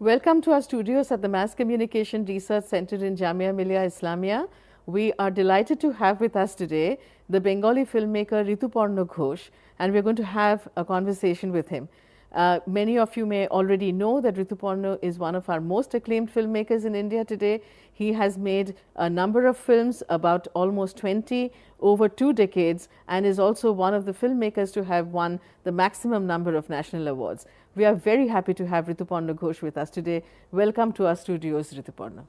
Welcome to our studios at the Mass Communication Research Center in Jamia Millia Islamia. We are delighted to have with us today the Bengali filmmaker Rituparno Ghosh, and we're going to have a conversation with him. Many of you may already know that Rituparno is one of our most acclaimed filmmakers in India today. He has made a number of films, about almost 20 over 2 decades, and is also one of the filmmakers to have won the maximum number of national awards. We are very happy to have Rituparno Ghosh with us today. Welcome to our studios, Rituparno.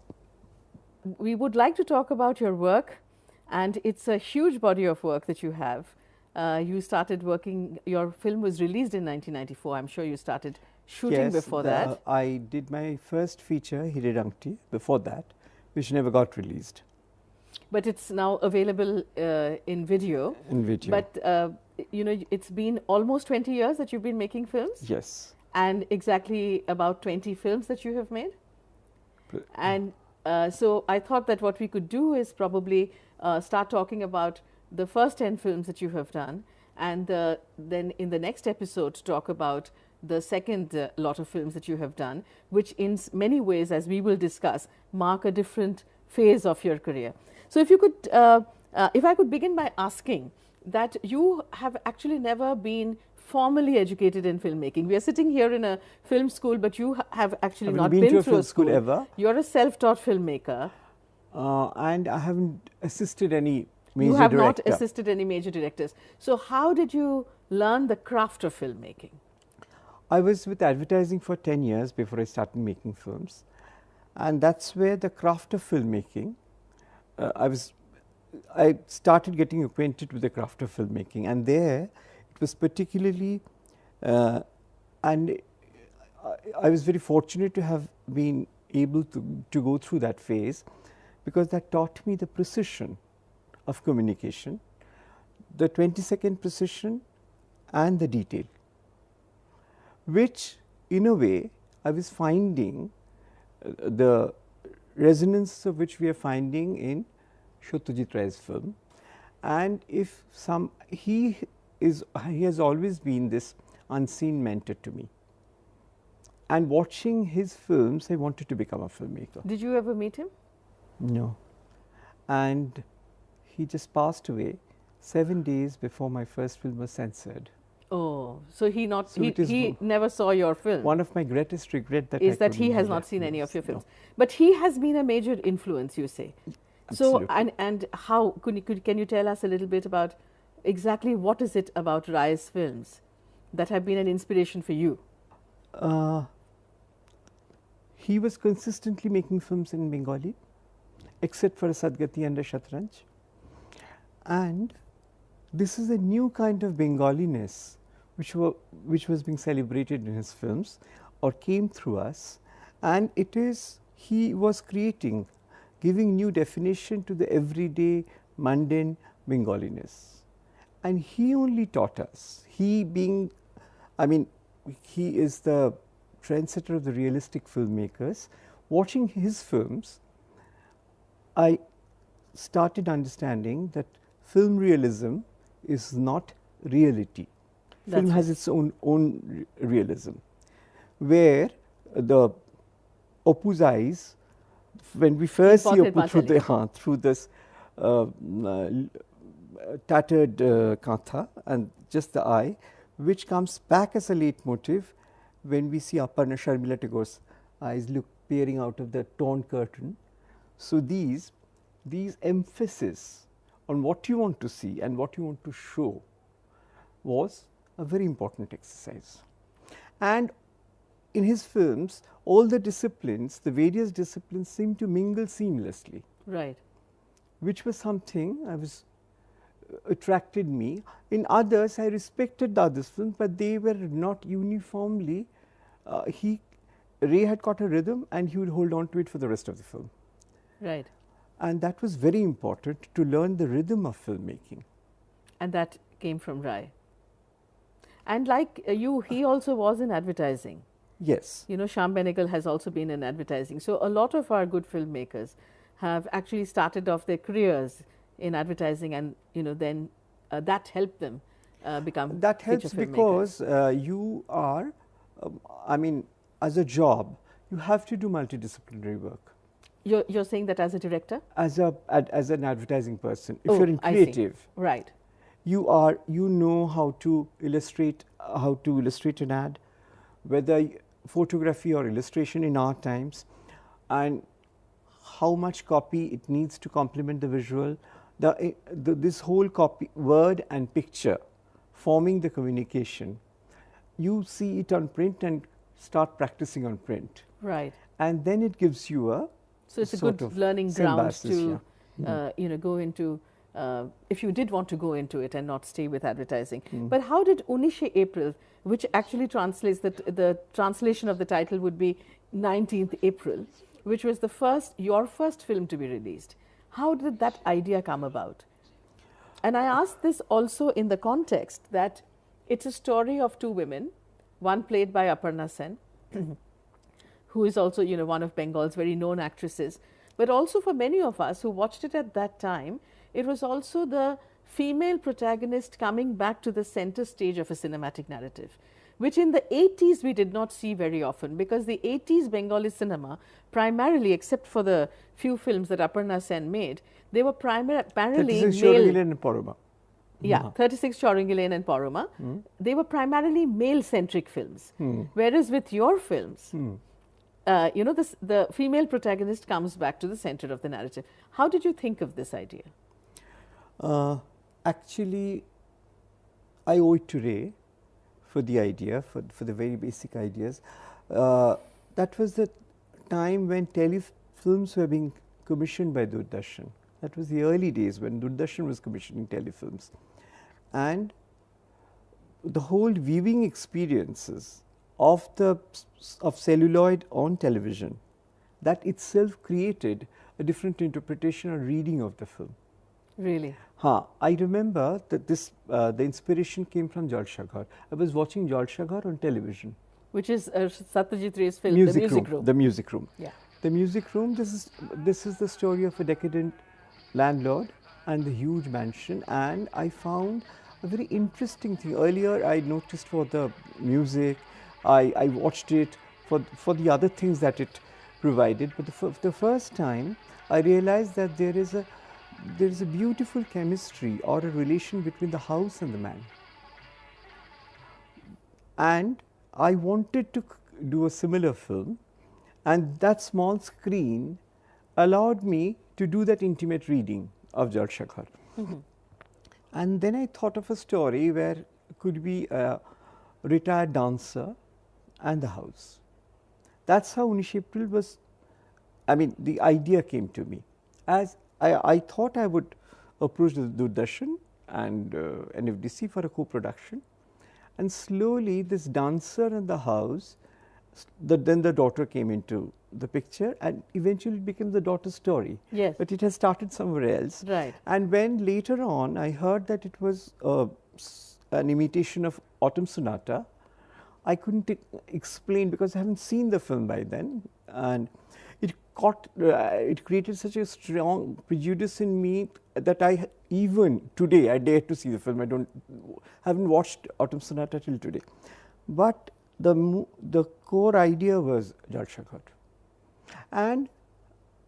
We would like to talk about your work, and it's a huge body of work that you have. You started working, your film was released in 1994. I'm sure you started shooting before that. I did my first feature, Hirirangti, before that, which never got released. But it's now available in video. In video. But, you know, it's been almost 20 years that you've been making films? Yes. And exactly about 20 films that you have made? And so I thought that what we could do is probably start talking about the first 10 films that you have done, and then in the next episode talk about the second lot of films that you have done, which in many ways, as we will discuss, mark a different phase of your career. So if you could, if I could begin by asking that you have actually never been formally educated in filmmaking. We are sitting here in a film school, but you have actually not been through a school ever. You're a self-taught filmmaker. And I haven't assisted any major You have director. not assisted any major directors. So how did you learn the craft of filmmaking? I was with advertising for 10 years before I started making films. And that's where the craft of filmmaking, I started getting acquainted with the craft of filmmaking. And there, it was particularly, and I was very fortunate to have been able to go through that phase, because that taught me the precision of communication, the 20-second precision and the detail, which in a way I was finding the resonance of which we are finding in Satyajit Ray's film. And if he has always been this unseen mentor to me. And watching his films, I wanted to become a filmmaker. Did you ever meet him? No. And he just passed away 7 days before my first film was censored. Oh, so he never saw your film. One of my greatest regret is that he has not seen any of your films. No. But he has been a major influence, you say. Absolutely. So and how can you tell us a little bit about exactly what is it about Ray's films that have been an inspiration for you? He was consistently making films in Bengali, except for Sadgati and a Shatranj. And this is a new kind of Bengaliness which was being celebrated in his films or came through us. And he was creating, giving new definition to the everyday, mundane Bengaliness. And he only taught us, he is the trendsetter of the realistic filmmakers. Watching his films, I started understanding that film realism is not reality. Film has its own realism, where the Opu's eyes, when we first see Opu through this tattered kantha and just the eye, which comes back as a leitmotif when we see Aparna Sharmila Tagore's eyes peering out of the torn curtain. So these emphasis on what you want to see and what you want to show was a very important exercise. And in his films, all the disciplines, the various disciplines seem to mingle seamlessly. Right. Which was something attracted me. In others, I respected the other films, but they were not uniformly. Ray had got a rhythm, and he would hold on to it for the rest of the film. Right. And that was very important to learn the rhythm of filmmaking. And that came from Ray. And like you, he also was in advertising. Yes. You know, Shyam Benegal has also been in advertising. So a lot of our good filmmakers have actually started off their careers in advertising, and then that helped them become that helps because you are, as a job, you have to do multidisciplinary work. You're saying that as a director? As an advertising person, if Oh, you're in I see. creative, Right. you know how to illustrate an ad, whether photography or illustration in our times, and how much copy it needs to complement the visual. This whole copy, word and picture, forming the communication. You see it on print and start practicing on print. Right. And then it gives you a So it's a good learning ground to, go into, if you did want to go into it and not stay with advertising. But how did Unishe April, which actually translates, the translation of the title would be 19th April, which was your first film to be released. How did that idea come about? And I ask this also in the context that it's a story of two women, one played by Aparna Sen, who is also, one of Bengal's very known actresses. But also for many of us who watched it at that time, it was also the female protagonist coming back to the center stage of a cinematic narrative, which in the 80s we did not see very often, because the 80s Bengali cinema, primarily, except for the few films that Aparna Sen made, they were primarily 36 male. and Poroma. Yeah, 36 Choringilane and Poroma. They were primarily male-centric films. Whereas with your films, the female protagonist comes back to the center of the narrative. How did you think of this idea? Actually, I owe it to Ray for the idea, for the very basic ideas. That was the time when telefilms were being commissioned by Doordarshan. That was the early days when Doordarshan was commissioning telefilms. And the whole viewing experiences of celluloid on television, that itself created a different interpretation or reading of the film. Really? I remember that the inspiration came from Jalshaghar. I was watching Jalshaghar on television. Which is Satyajit Ray's film, The Music Room. The Music Room. Yeah. The Music Room, this is the story of a decadent landlord and the huge mansion, and I found a very interesting thing. Earlier I noticed for the music, I watched it for the other things that it provided, but the first time I realized that there is a beautiful chemistry or a relation between the house and the man. And I wanted to do a similar film, and that small screen allowed me to do that intimate reading of Jalshaghar. And then I thought of a story where it could be a retired dancer and the house. That's how Unishe April was, the idea came to me. As I thought I would approach the Doordarshan and NFDC for a co-production. And slowly this dancer and the house, then the daughter came into the picture, and eventually it became the daughter's story. Yes. But it has started somewhere else. Right. And when later on I heard that it was an imitation of Autumn Sonata, I couldn't explain because I haven't seen the film by then, and it created such a strong prejudice in me that even today I dare to see the film. Haven't watched Autumn Sonata till today, but the core idea was Jalshaghar, and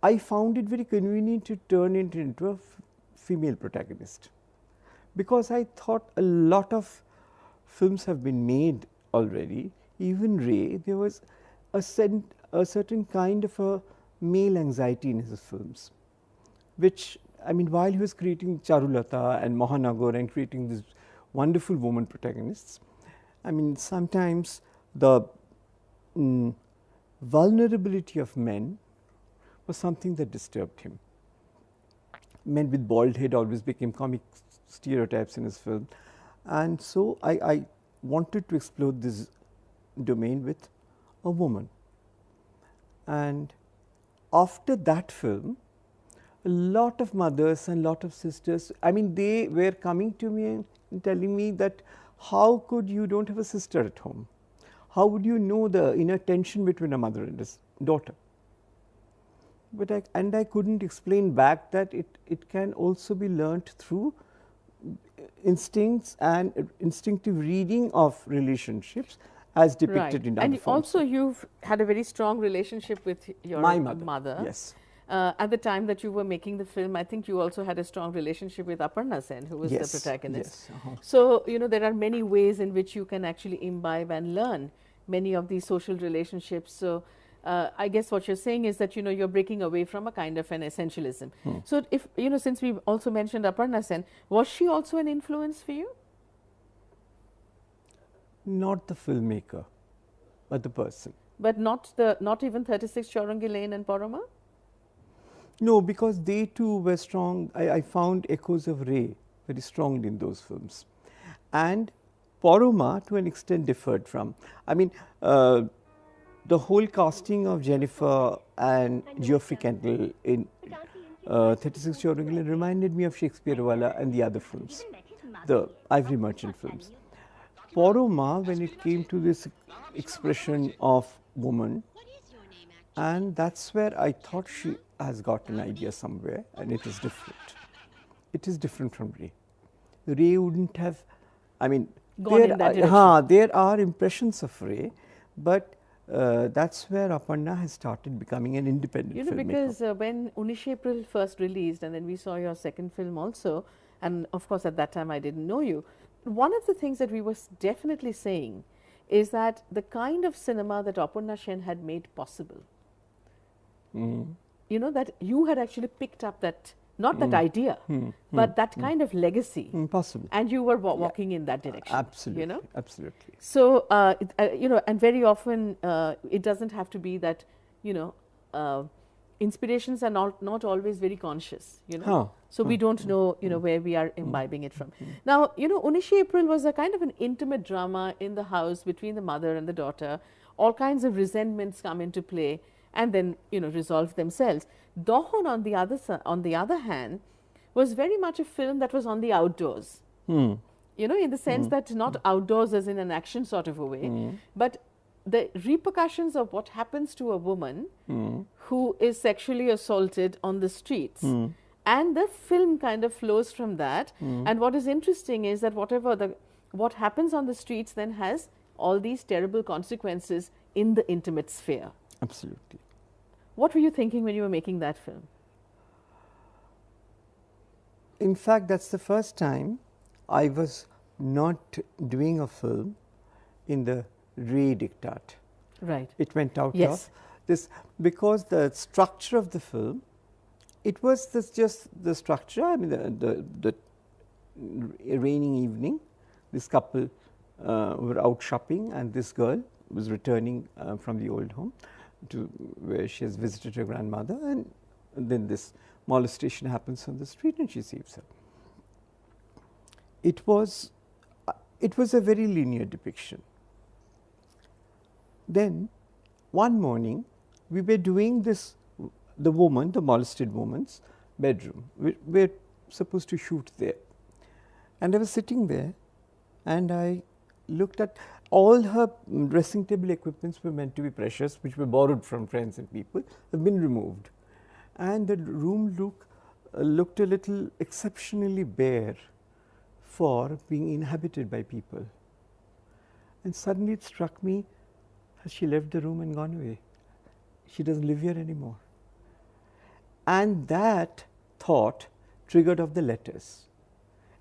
I found it very convenient to turn it into a female protagonist, because I thought a lot of films have been made already. Even Ray, there was a certain kind of a male anxiety in his films, which, while he was creating Charulata and Mahanagar and creating these wonderful woman protagonists, sometimes the vulnerability of men was something that disturbed him. Men with bald head always became comic stereotypes in his film, and so I wanted to explore this domain with a woman. And after that film, a lot of mothers and lot of sisters, they were coming to me and telling me that how could you don't have a sister at home? How would you know the inner tension between a mother and a daughter? But I couldn't explain back that it can also be learnt through instincts and instinctive reading of relationships as depicted in other and films. also you've had a very strong relationship with your My mother. Yes. At the time that you were making the film, I think you also had a strong relationship with Aparna Sen, who was Yes, the protagonist. yes, So, you know, there are many ways in which you can actually imbibe and learn many of these social relationships. So, I guess what you're saying is that, you know, you're breaking away from a kind of an essentialism. So, if, you know, since we've also mentioned Aparna Sen, was she also an influence for you? Not the filmmaker, but the person. But not even 36 Chaurangi Lane and Poroma? No, because they too were strong. I found echoes of Ray very strongly in those films. And Poroma to an extent differed from. I mean, the whole casting of Jennifer and Geoffrey Kendall in 36 Chaurangi Lane reminded me of Shakespeare Wala and the other films, the Ivory Merchant films. Poroma, when it came to this expression of woman, and that's where I thought she has got an idea somewhere, and it is different. It is different from Ray. Ray wouldn't have, I mean, gone in that direction. There are impressions of Ray, but that's where Aparna has started becoming an independent filmmaker. You know, because when Unish April first released, and then we saw your second film also, and of course at that time I didn't know you, one of the things that we were definitely saying is that the kind of cinema that Aparna Sen had made possible, you know, that you had actually picked up that, not that idea, but that kind of legacy. Possible. And you were walking in that direction. Absolutely. You know? Absolutely. So, you know, and very often it doesn't have to be that, you know, inspirations are not always very conscious, you know. So we don't know, you know, where we are imbibing it from. Now, you know, Unish April was a kind of an intimate drama in the house between the mother and the daughter. All kinds of resentments come into play and then, you know, resolve themselves. Dohon, on the other hand, was very much a film that was on the outdoors. You know, in the sense that not outdoors as in an action sort of a way, but the repercussions of what happens to a woman who is sexually assaulted on the streets. And the film kind of flows from that. And what is interesting is that what happens on the streets then has all these terrible consequences in the intimate sphere. Absolutely. What were you thinking when you were making that film? In fact, that's the first time I was not doing a film in the Ray diktat. Right. It went out of this, because the structure of the film, it was just the structure. I mean, the raining evening, this couple were out shopping, and this girl was returning from the old home to where she has visited her grandmother, and then this molestation happens on the street and she saves her. It was a very linear depiction. Then one morning we were doing this, the molested woman's bedroom. We're supposed to shoot there. And I was sitting there and I looked at all her dressing table equipments were meant to be precious, which were borrowed from friends and people, have been removed. And the room looked a little exceptionally bare for being inhabited by people. And suddenly it struck me, has she left the room and gone away? She doesn't live here anymore. And that thought triggered off the letters.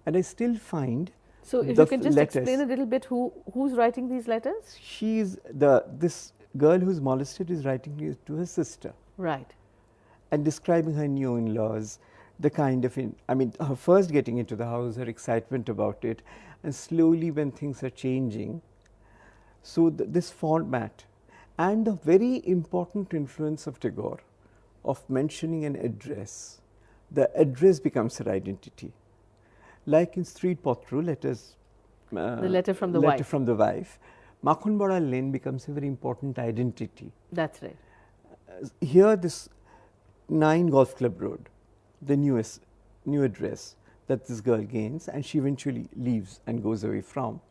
And I still find so if you can just explain a little bit who's writing these letters? She's this girl who's molested is writing it to her sister. Right. And describing her new in-laws, the kind of, I mean, her first getting into the house, her excitement about it, and slowly when things are changing. So this format and the very important influence of Tagore of mentioning an address, the address becomes her identity. Like in Street Potru, letters, the letter from the wife, Makhonbara Lane becomes a very important identity. That's right. Here, this 9 Golf Club Road, the new address that this girl gains, and she eventually leaves and goes away from,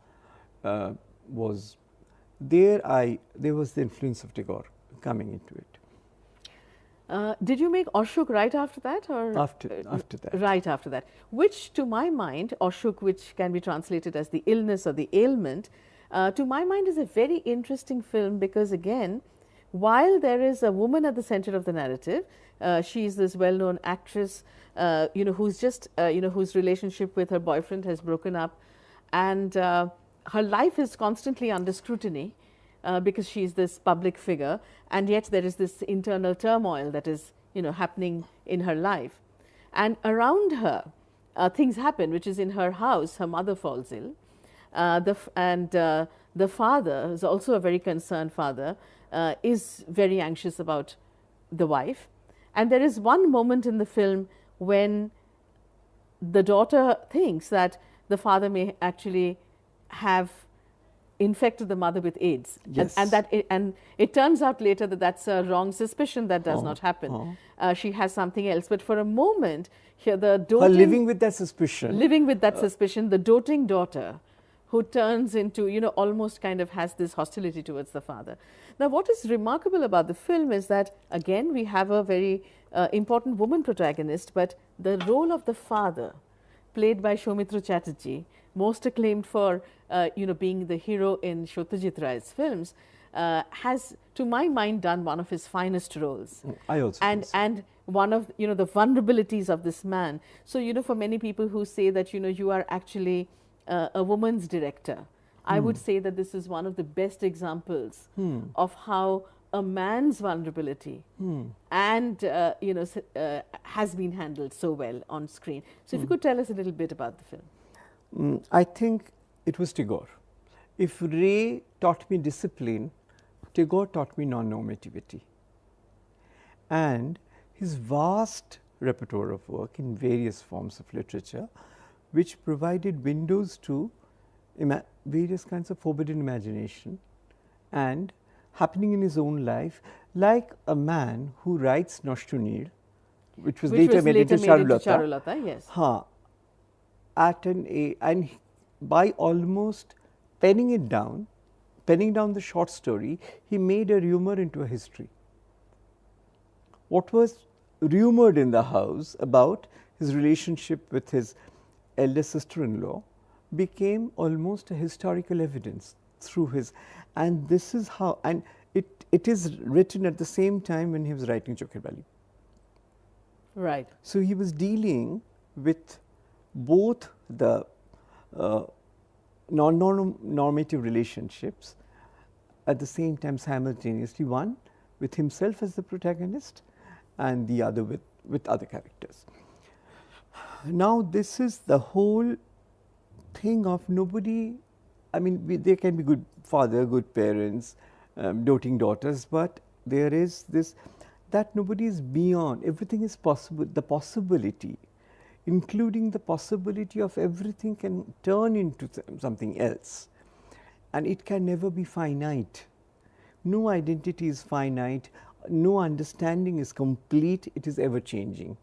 was there. There was the influence of Tagore coming into it. Did you make Ashok right after that, or after that? Right after that, which to my mind, Ashok, which can be translated as the illness or the ailment, to my mind is a very interesting film because again, while there is a woman at the center of the narrative, she is this well-known actress, who's just, whose relationship with her boyfriend has broken up, and her life is constantly under scrutiny because she's this public figure, and yet there is this internal turmoil that is, happening in her life. And around her, things happen, which is in her house, her mother falls ill. The father is also a very concerned father, is very anxious about the wife. And there is one moment in the film when the daughter thinks that the father may actually have infected the mother with AIDS. Yes. And it turns out later that that's a wrong suspicion. That does not happen. She has something else. But for a moment, here the doting... living with that suspicion. Living with that suspicion, the doting daughter who turns into, almost kind of has this hostility towards the father. Now, what is remarkable about the film is that, again, we have a very important woman protagonist, but the role of the father, played by Soumitra Chatterjee, most acclaimed for, being the hero in Satyajit Ray's films, has, to my mind, done one of his finest roles. I also and one of, the vulnerabilities of this man. So, for many people who say that, you are actually a woman's director, I would say that this is one of the best examples of how a man's vulnerability and has been handled so well on screen. So if you could tell us a little bit about the film. I think it was Tagore. If Ray taught me discipline, Tagore taught me non-normativity. And his vast repertoire of work in various forms of literature, which provided windows to various kinds of forbidden imagination and happening in his own life, like a man who writes Noshtunir, which was later made into Charulata. Yes. And by almost penning down the short story, he made a rumor into a history. What was rumored in the house about his relationship with his elder sister-in-law became almost a historical evidence through his, and this is how, and it is written at the same time when he was writing Chokebali. Right. So he was dealing with both the non-normative relationships at the same time simultaneously, one with himself as the protagonist and the other with other characters. Now this is the whole thing of nobody, there can be good father, good parents, doting daughters, but there is this, that nobody is beyond, everything is possible, the possibility, including the possibility of everything can turn into something else, and it can never be finite. No identity is finite, no understanding is complete, it is ever changing.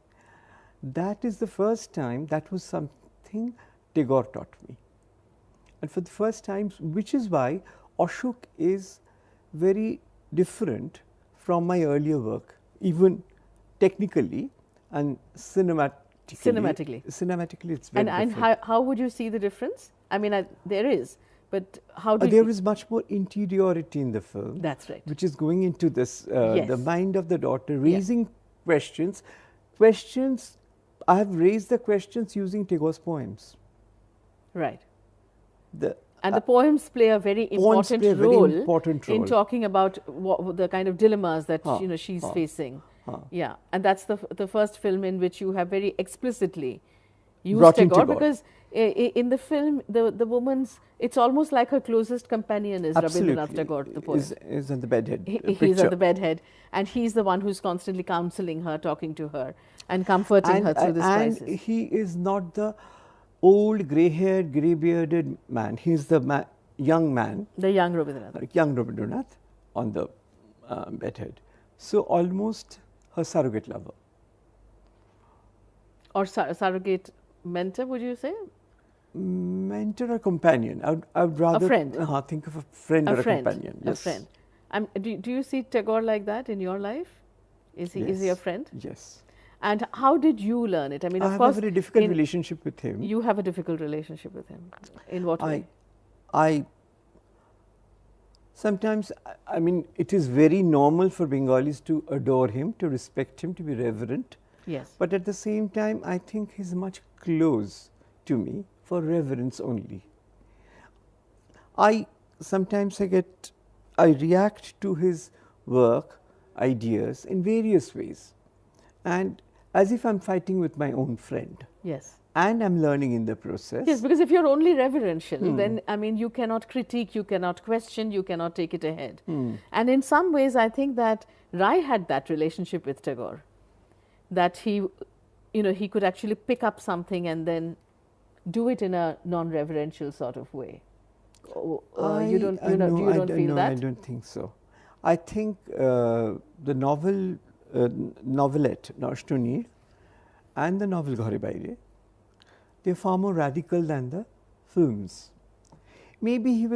That is the first time, that was something Tagore taught me. And for the first time, which is why Ashok is very different from my earlier work, even technically and cinematically. Cinematically, it's very different. And how would you see the difference? There is, but how do there is much more interiority in the film. That's right. Which is going into this, yes. the mind of the daughter, raising questions. I have raised the questions using Tagore's poems. Right. And the poems play a very important role in talking about the kind of dilemmas that she's facing. Yeah, and that's the first film in which you have very explicitly used Tagore, because in the film the woman's, it's almost like her closest companion is Rabindranath Tagore, the poet. Is on the bedhead. He's at the bedhead, and he's the one who's constantly counseling her, talking to her, and comforting her through this crisis. And he is not the old, grey-haired, grey-bearded man. He's the young man. The young Rabindranath. Young Rabindranath on the bedhead. So almost her surrogate lover. Or surrogate mentor, would you say? Mentor or companion. I would rather a friend. Think of a friend or a companion. Yes. A friend. Do you see Tagore like that in your life? Is he a friend? Yes. And how did you learn it? I have a very difficult relationship with him. You have a difficult relationship with him. In what way? Sometimes, I mean, it is very normal for Bengalis to adore him, to respect him, to be reverent. Yes. But at the same time, I think he's much close to me for reverence only. Sometimes I react to his work, ideas in various ways, and as if I'm fighting with my own friend. Yes. And I'm learning in the process. Yes, because if you're only reverential, then, I mean, you cannot critique, you cannot question, you cannot take it ahead. And in some ways, I think that Rai had that relationship with Tagore, that he, you know, he could actually pick up something and then do it in a non-reverential sort of way. You don't feel that? I don't think so. I think the novelette, Nashtunir, and the novel Ghore Baire, they're far more radical than the films. Maybe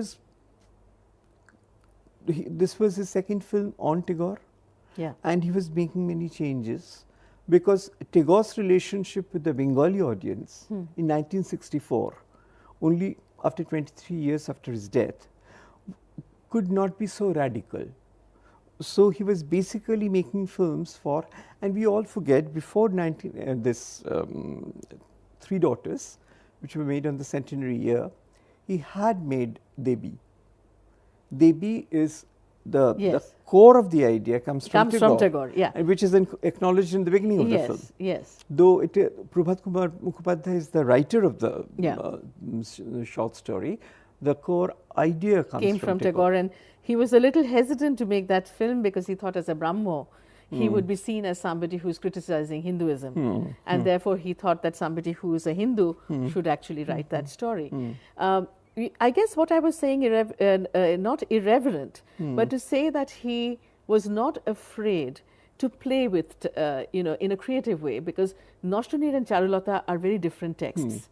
this was his second film on Tagore, and he was making many changes, because Tagore's relationship with the Bengali audience in 1964, only after 23 years after his death, could not be so radical. So he was basically making films for, and we all forget, before Three Daughters, which were made on the centenary year, he had made Debi. Debi is the core of the idea comes from Tagore, and which is acknowledged in the beginning of the film. Yes. Though Prabhat Kumar Mukhopadhyay is the writer of the short story, the core idea came from Tagore. And he was a little hesitant to make that film because he thought, as a Brahmo, he would be seen as somebody who's criticizing Hinduism, and therefore he thought that somebody who is a Hindu should actually write that story. I guess what I was saying, not irreverent, but to say that he was not afraid to play with, you know, in a creative way, because Noshtunir and Charulata are very different texts.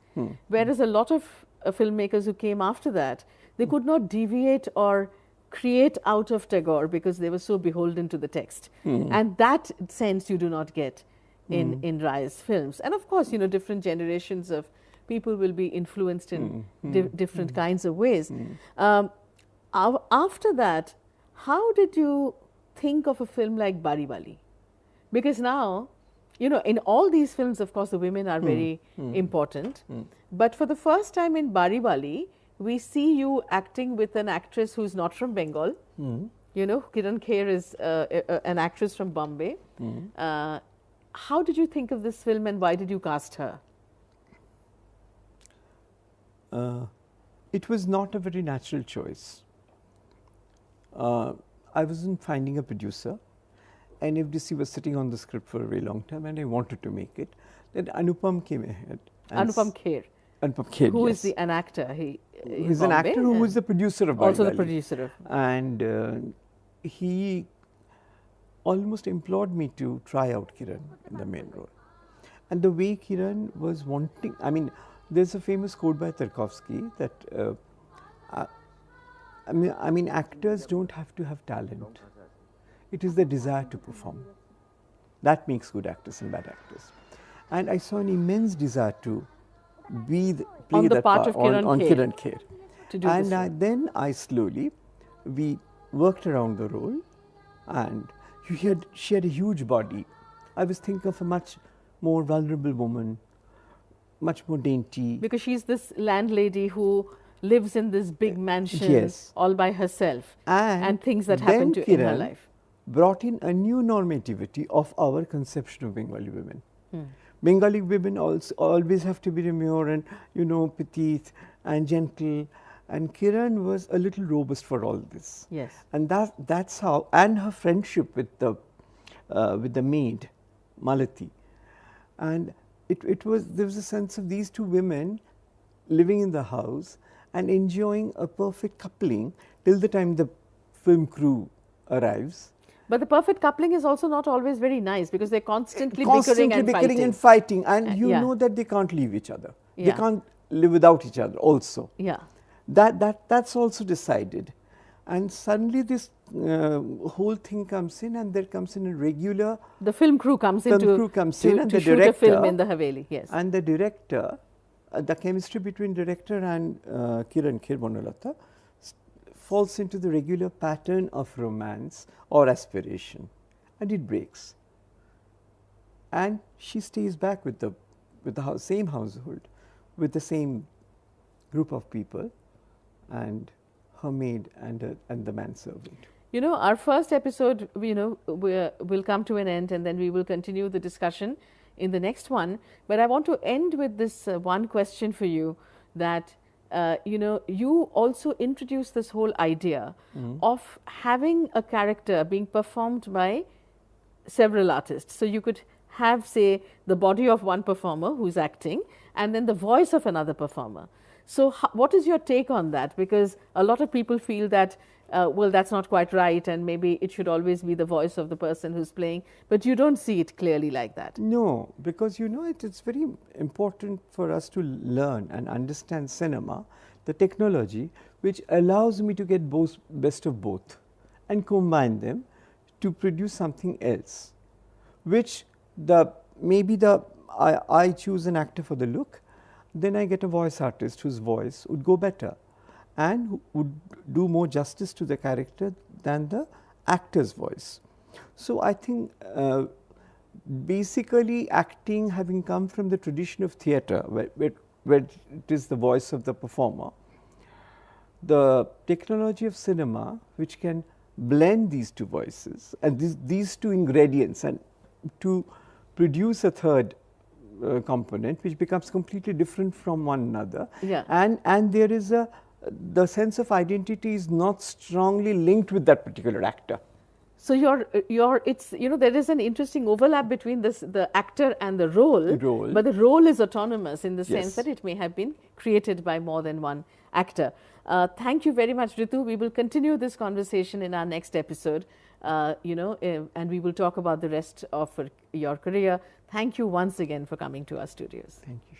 Whereas a lot of filmmakers who came after that, they could not deviate or create out of Tagore because they were so beholden to the text. And that sense you do not get in Rai's films. And of course, you know, different generations of people will be influenced in different kinds of ways. After that, how did you think of a film like Bari Wali? Because now, you know, in all these films, of course, the women are very important. But for the first time in Bari Wali, we see you acting with an actress who's not from Bengal. You know, Kiran Kher is an actress from Bombay. How did you think of this film, and why did you cast her? It was not a very natural choice. I wasn't finding a producer. NFDC was sitting on the script for a very long time, and I wanted to make it. Then Anupam came ahead. Anupam Kher. Anupam Kher, who is an actor. He's an actor who is the producer of Bari Also Wali. the producer of. And he almost implored me to try out Kiran in the main role. And the way Kiran was wanting, I mean, there's a famous quote by Tarkovsky that, I mean, actors don't have to have talent. It is the desire to perform. That makes good actors and bad actors. And I saw an immense desire to play that part of Kiran on Kher. Kiran Kher. To do And then I slowly, we worked around the role, and she had a huge body. I was thinking of a much more vulnerable woman, much more dainty. Because she's this landlady who lives in this big mansion all by herself, and things that happen in her life. Brought in a new normativity of our conception of Bengali women. Bengali women also always have to be demure and, you know, petite and gentle. And Kiran was a little robust for all this. Yes. And that's how, and her friendship with the maid, Malati. And there was a sense of these two women living in the house and enjoying a perfect coupling till the time the film crew arrives. But the perfect coupling is also not always very nice, because they're constantly bickering and fighting. And you know that they can't leave each other. They can't live without each other also. Yeah. That's also decided. And suddenly this whole thing comes in, and there comes in a regular... The film crew comes in to shoot a film in the Haveli, yes. And the director, the chemistry between director and Kiran Kher Bonalata falls into the regular pattern of romance or aspiration, and it breaks. And she stays back with the same household, with the same group of people, and her maid and the manservant. You know, our first episode, will come to an end, and then we will continue the discussion in the next one. But I want to end with this one question for you, that you also introduced this whole idea of having a character being performed by several artists. So you could have, say, the body of one performer who's acting, and then the voice of another performer. So what is your take on that? Because a lot of people feel that, well, that's not quite right, and maybe it should always be the voice of the person who's playing, but you don't see it clearly like that. No, because it's very important for us to learn and understand cinema, the technology, which allows me to get best of both and combine them to produce something else, which I choose an actor for the look, then I get a voice artist whose voice would go better and would do more justice to the character than the actor's voice. So I think basically acting, having come from the tradition of theatre, where it is the voice of the performer, the technology of cinema, which can blend these two voices and these two ingredients, and to produce a third component which becomes completely different from one another. Yeah. And there is the sense of identity is not strongly linked with that particular actor. So there is an interesting overlap between the actor and the role, but the role is autonomous in the sense that it may have been created by more than one actor. Thank you very much, Ritu. We will continue this conversation in our next episode, and we will talk about the rest of your career. Thank you once again for coming to our studios. Thank you.